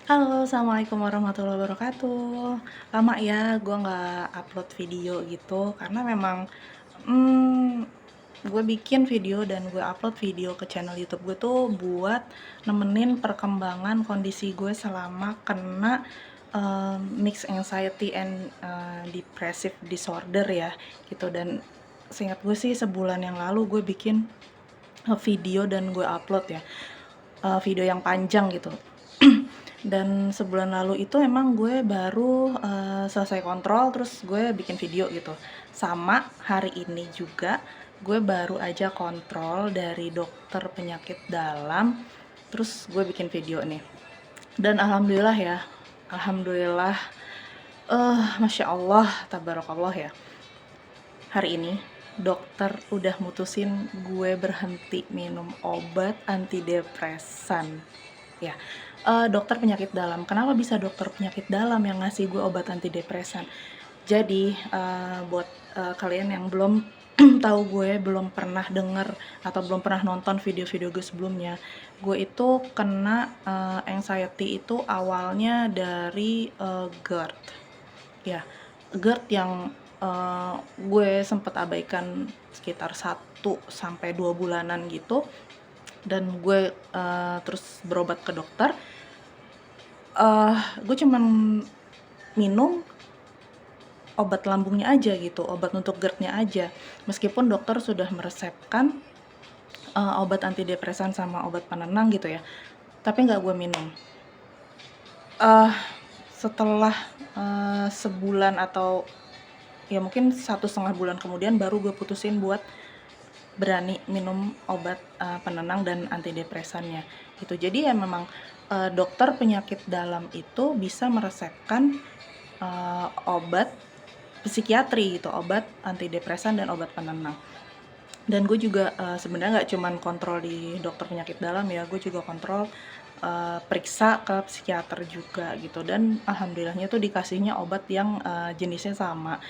Halo, assalamualaikum warahmatullahi wabarakatuh. Lama ya, gue nggak upload video gitu, karena memang hmm, gue bikin video dan gue upload video ke channel YouTube gue tuh buat nemenin perkembangan kondisi gue selama kena mixed anxiety and depressive disorder ya, gitu. Dan seingat gue sih sebulan yang lalu gue bikin video dan gue upload ya, video yang panjang gitu. Dan sebulan lalu itu emang gue baru selesai kontrol, terus gue bikin video gitu. Sama hari ini juga gue baru aja kontrol dari dokter penyakit dalam, terus gue bikin video nih. Dan alhamdulillah ya, alhamdulillah, masya Allah, tabarakallah ya. Hari ini dokter udah mutusin gue berhenti minum obat antidepresan. Ya, dokter penyakit dalam. Kenapa bisa dokter penyakit dalam yang ngasih gue obat antidepresan? Jadi, buat kalian yang belum tahu, gue belum pernah denger atau belum pernah nonton video-video gue sebelumnya, gue itu kena anxiety itu awalnya dari GERD. Ya, GERD yang gue sempet abaikan sekitar 1 sampai 2 bulanan gitu, dan gue terus berobat ke dokter. Gue cuman minum obat lambungnya aja gitu, obat untuk GERD-nya aja. Meskipun dokter sudah meresepkan obat antidepresan sama obat penenang gitu ya, tapi nggak gue minum. Setelah sebulan atau ya mungkin 1,5 bulan kemudian baru gue putusin buat berani minum obat penenang dan antidepresannya gitu. Jadi ya memang dokter penyakit dalam itu bisa meresepkan obat psikiatri gitu, obat antidepresan dan obat penenang. Dan gue juga sebenarnya nggak cuman kontrol di dokter penyakit dalam ya, gue juga kontrol periksa ke psikiater juga gitu. Dan alhamdulillahnya tuh dikasihnya obat yang jenisnya sama,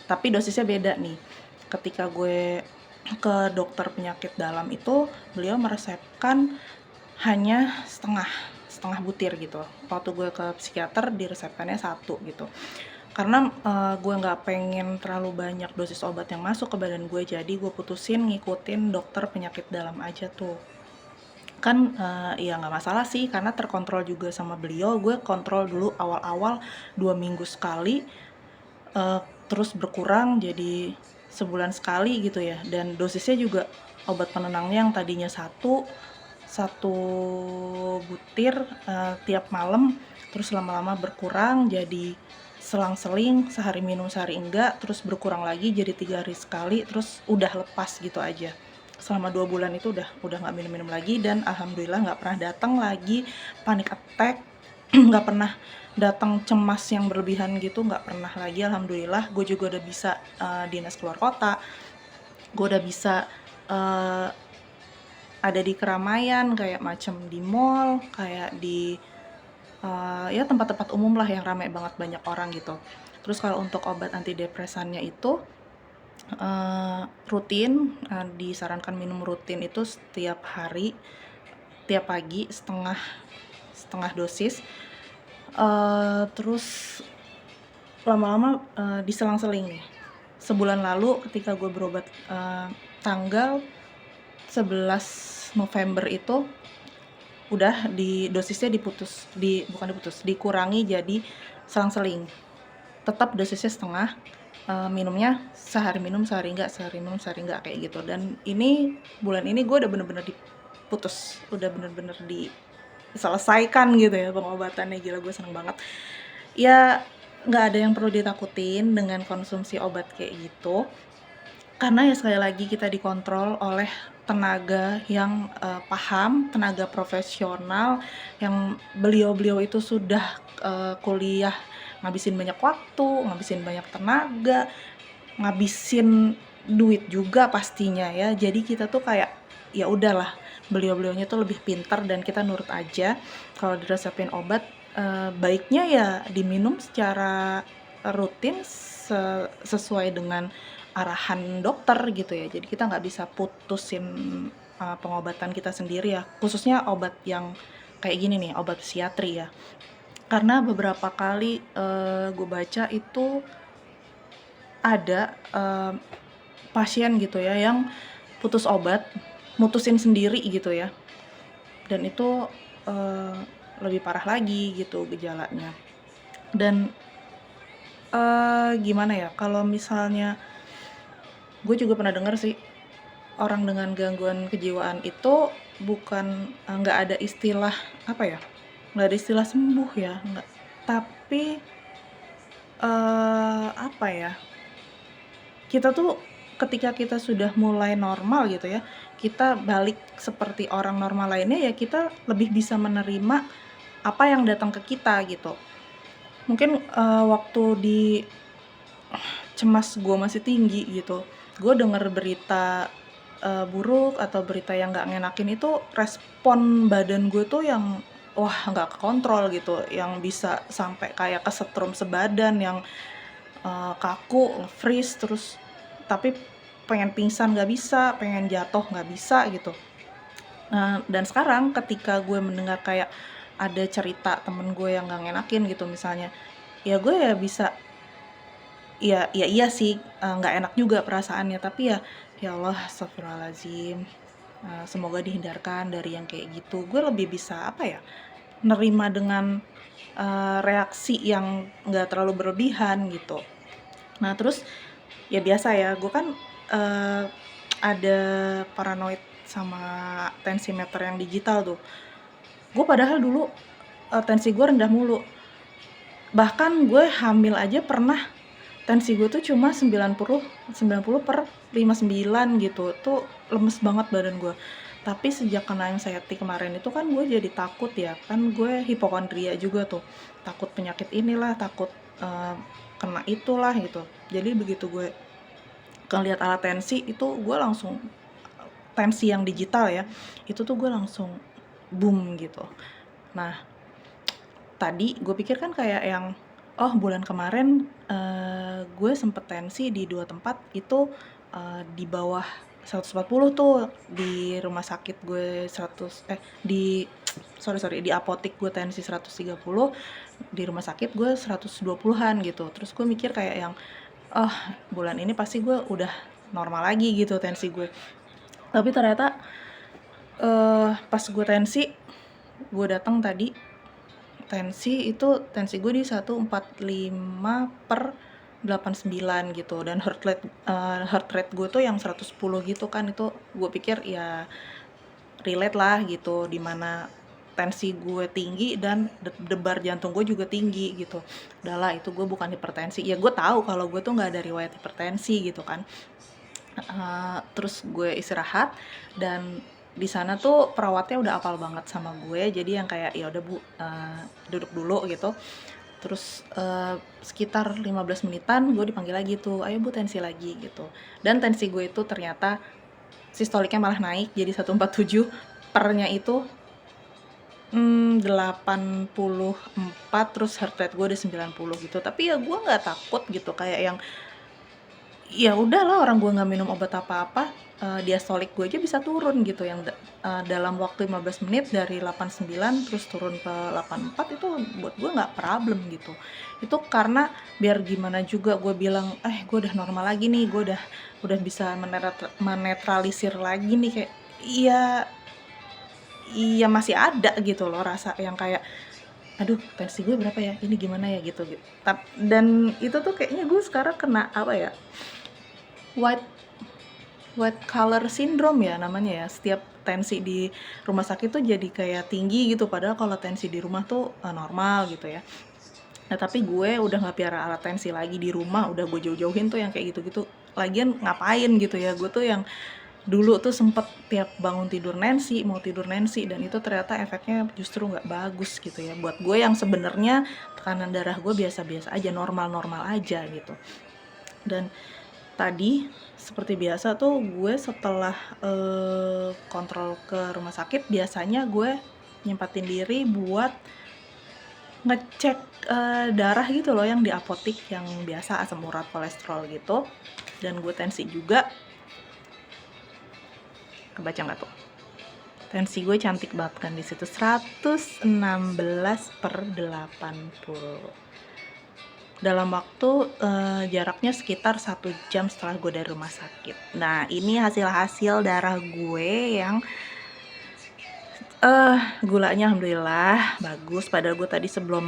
tapi dosisnya beda nih. Ketika gue ke dokter penyakit dalam itu, beliau meresepkan hanya setengah setengah butir gitu. Waktu gue ke psikiater diresepkannya 1 gitu. Karena gue nggak pengen terlalu banyak dosis obat yang masuk ke badan gue, jadi gue putusin ngikutin dokter penyakit dalam aja tuh. Kan ya nggak masalah sih, karena terkontrol juga sama beliau. Gue kontrol dulu awal-awal 2 minggu sekali, terus berkurang jadi sebulan sekali gitu ya. Dan dosisnya juga obat penenangnya yang tadinya satu butir tiap malam, terus lama-lama berkurang jadi selang-seling, sehari minum sehari enggak, terus berkurang lagi jadi 3 hari sekali, terus udah lepas gitu aja. Selama 2 bulan itu udah nggak minum-minum lagi, dan alhamdulillah nggak pernah datang lagi panic attack, nggak pernah datang cemas yang berlebihan gitu, nggak pernah lagi, alhamdulillah. Gue juga udah bisa dinas keluar kota, gue udah bisa ada di keramaian kayak macam di mall, kayak di ya tempat-tempat umum lah yang ramai banget banyak orang gitu. Terus kalau untuk obat antidepresannya itu rutin, disarankan minum rutin itu setiap hari, tiap pagi setengah setengah dosis. Terus lama-lama diselang-seling nih. Sebulan lalu ketika gue berobat tanggal 11 November itu udah dosisnya dikurangi jadi selang-seling. Tetap dosisnya setengah, minumnya sehari minum sehari enggak, sehari minum sehari enggak, kayak gitu. Dan ini bulan ini gue udah bener-bener diputus, udah bener-bener diselesaikan gitu ya pengobatannya. Gila, gue seneng banget. Ya nggak ada yang perlu ditakutin dengan konsumsi obat kayak gitu, karena ya sekali lagi kita dikontrol oleh tenaga yang paham, tenaga profesional, yang beliau-beliau itu sudah kuliah, ngabisin banyak waktu, ngabisin banyak tenaga, ngabisin duit juga pastinya ya. Jadi kita tuh kayak ya udahlah, beliau-beliaunya tuh lebih pintar dan kita nurut aja. Kalau diresepin obat, baiknya ya diminum secara rutin sesuai dengan arahan dokter gitu ya. Jadi kita nggak bisa putusin pengobatan kita sendiri ya, khususnya obat yang kayak gini nih, obat psikiatri ya. Karena beberapa kali gue baca itu ada pasien gitu ya yang putus obat, mutusin sendiri gitu ya, dan itu eh, lebih parah lagi gitu gejalanya. Dan gimana ya, kalau misalnya gue juga pernah dengar sih, orang dengan gangguan kejiwaan itu bukan nggak ada istilah apa ya, nggak ada istilah sembuh ya, nggak, tapi apa ya, kita tuh ketika kita sudah mulai normal gitu ya, kita balik seperti orang normal lainnya, ya kita lebih bisa menerima apa yang datang ke kita gitu. Mungkin waktu di cemas gue masih tinggi gitu, gue denger berita buruk atau berita yang nggak ngenakin, itu respon badan gue tuh yang wah nggak kekontrol gitu, yang bisa sampai kayak kesetrum sebadan, yang kaku, freeze terus, tapi pengen pingsan nggak bisa, pengen jatuh nggak bisa gitu. Dan sekarang ketika gue mendengar kayak ada cerita temen gue yang nggak ngenakin gitu misalnya, ya gue ya bisa, ya iya sih, nggak enak juga perasaannya, tapi ya Allah, astagfirullahaladzim, semoga dihindarkan dari yang kayak gitu. Gue lebih bisa apa ya, nerima dengan reaksi yang nggak terlalu berlebihan gitu. Nah terus ya biasa ya, gue kan ada paranoid sama tensimeter yang digital tuh. Gue padahal dulu tensi gue rendah mulu. Bahkan gue hamil aja pernah tensi gue tuh cuma 90/59 gitu. Tuh lemes banget badan gue. Tapi sejak kena anxiety kemarin itu kan gue jadi takut ya. Kan gue hipokondria juga tuh. Takut penyakit inilah, takut kena itulah gitu. Jadi begitu gue ngeliat alat tensi itu, gue langsung, tensi yang digital ya, itu tuh gue langsung boom gitu. Nah tadi gue pikir kan kayak yang, oh bulan kemarin gue sempet tensi di 2 tempat itu di bawah 140 tuh, di rumah sakit gue 100 di sorry di apotik gue tensi 130, di rumah sakit gue 120-an gitu. Terus gue mikir kayak yang, oh bulan ini pasti gue udah normal lagi gitu tensi gue. Tapi ternyata pas gue tensi, gue datang tadi, tensi gue di 145/89 gitu, dan heart rate gue tuh yang 110 gitu kan. Itu gue pikir ya relate lah gitu, dimana tensi gue tinggi dan debar jantung gue juga tinggi gitu. Udahlah, itu gue bukan hipertensi. Ya gue tahu kalau gue tuh nggak ada riwayat hipertensi gitu kan. Terus gue istirahat, dan di sana tuh perawatnya udah apal banget sama gue, jadi yang kayak ya udah Bu, duduk dulu gitu. Terus sekitar 15 menitan gue dipanggil lagi tuh, ayo Bu tensi lagi gitu. Dan tensi gue itu ternyata sistoliknya malah naik jadi 147, pernya itu 84, terus heart rate gue udah 90 gitu. Tapi ya gue nggak takut gitu, kayak yang ya udahlah, orang gue nggak minum obat apa-apa, diastolik gue aja bisa turun gitu, yang dalam waktu 15 menit dari 89 terus turun ke 84, itu buat gue nggak problem gitu. Itu karena biar gimana juga gue bilang, gue udah normal lagi nih, gue udah bisa menetralisir lagi nih, kayak iya masih ada gitu loh rasa yang kayak, aduh tensi gue berapa ya, ini gimana ya gitu. Dan itu tuh kayaknya gue sekarang kena apa ya, white collar syndrome ya namanya ya. Setiap tensi di rumah sakit tuh jadi kayak tinggi gitu, padahal kalau tensi di rumah tuh normal gitu ya. Nah tapi gue udah nggak piara alat tensi lagi di rumah, udah gue jauh-jauhin tuh yang kayak gitu-gitu. Lagian ngapain gitu ya, gue tuh yang dulu tuh sempet tiap bangun tidur Nancy, mau tidur Nancy, dan itu ternyata efeknya justru nggak bagus gitu ya buat gue yang sebenarnya tekanan darah gue biasa-biasa aja, normal-normal aja gitu. Dan tadi seperti biasa tuh gue setelah kontrol ke rumah sakit, biasanya gue nyempatin diri buat ngecek darah gitu loh, yang di apotik yang biasa, asam urat, kolesterol gitu. Dan gue tensi juga. Kebaca nggak tuh? Tensi gue cantik banget kan di situ, 116/80. Dalam waktu jaraknya sekitar 1 jam setelah gue dari rumah sakit. Nah, ini hasil darah gue yang gulanya alhamdulillah bagus. Padahal gue tadi sebelum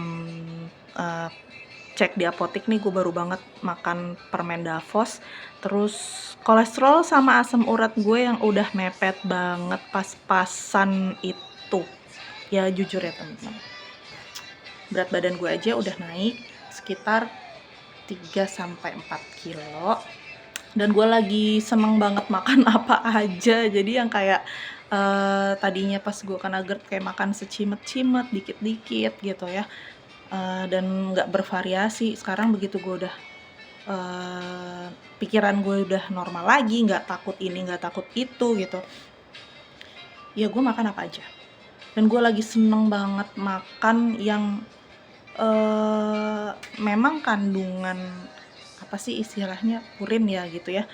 cek di apotek nih, gue baru banget makan permen Davos. Terus kolesterol sama asam urat gue yang udah mepet banget, pas-pasan itu. Ya jujur ya teman-teman, berat badan gue aja udah naik sekitar 3-4 kilo. Dan gue lagi seneng banget makan apa aja. Jadi yang kayak tadinya pas gue kena GERD kayak makan secimet-cimet, dikit-dikit gitu ya, dan nggak bervariasi. Sekarang begitu gue udah pikiran gue udah normal lagi, nggak takut ini, nggak takut itu gitu, ya gue makan apa aja. Dan gue lagi seneng banget makan yang memang kandungan apa sih istilahnya, purin ya gitu ya,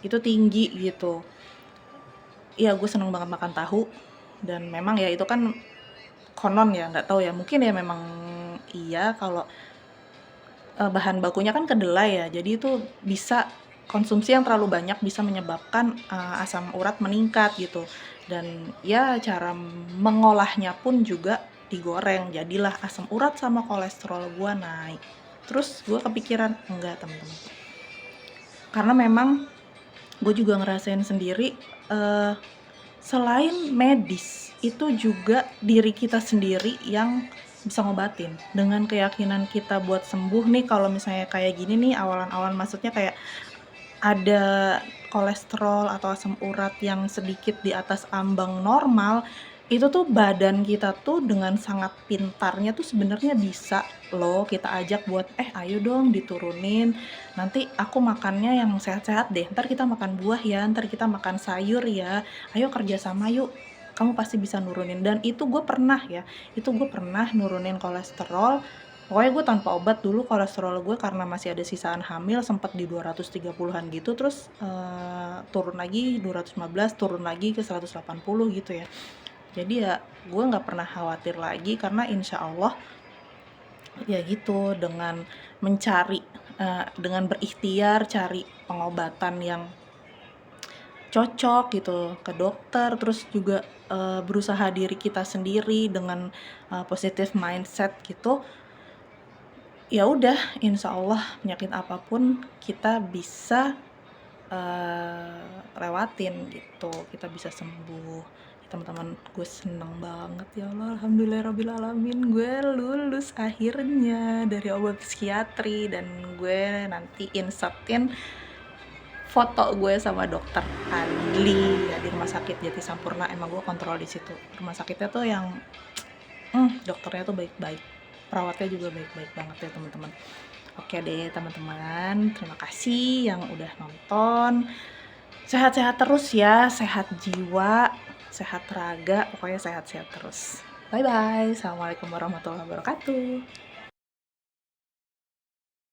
itu tinggi gitu. Ya gue seneng banget makan tahu. Dan memang ya itu kan konon ya, nggak tahu ya, mungkin ya memang iya kalau bahan bakunya kan kedelai ya, jadi itu bisa konsumsi yang terlalu banyak bisa menyebabkan asam urat meningkat gitu. Dan ya cara mengolahnya pun juga digoreng, jadilah asam urat sama kolesterol gua naik. Terus gue kepikiran, enggak teman-teman, karena memang gue juga ngerasain sendiri, selain medis itu juga diri kita sendiri yang bisa ngobatin. Dengan keyakinan kita buat sembuh nih, kalau misalnya kayak gini nih awalan-awalan, maksudnya kayak ada kolesterol atau asam urat yang sedikit di atas ambang normal, itu tuh badan kita tuh dengan sangat pintarnya tuh sebenarnya bisa loh kita ajak buat ayo dong diturunin, nanti aku makannya yang sehat-sehat deh, ntar kita makan buah ya, ntar kita makan sayur ya, ayo kerjasama yuk, kamu pasti bisa nurunin. Dan itu gue pernah ya, itu gue pernah nurunin kolesterol. Pokoknya gue tanpa obat dulu kolesterol gue, karena masih ada sisaan hamil, sempat di 230-an gitu, terus turun lagi 215, turun lagi ke 180 gitu ya. Jadi ya gue nggak pernah khawatir lagi, karena insya Allah ya gitu, dengan mencari, dengan berikhtiar cari pengobatan yang cocok gitu ke dokter, terus juga berusaha diri kita sendiri dengan positive mindset gitu, ya udah insya Allah penyakit apapun kita bisa lewatin gitu, kita bisa sembuh. Teman-teman, gue seneng banget, ya Allah, alhamdulillahirrabbilalamin, gue lulus akhirnya dari obat psikiatri. Dan gue nanti insertin foto gue sama dokter Adli ya di rumah sakit Jati Sampurna. Emang gue kontrol di situ, rumah sakitnya tuh yang dokternya tuh baik-baik, perawatnya juga baik-baik banget ya teman-teman. Oke deh teman-teman, terima kasih yang udah nonton. Sehat-sehat terus ya, sehat jiwa, sehat raga, pokoknya sehat-sehat terus. Bye-bye, assalamualaikum warahmatullahi wabarakatuh.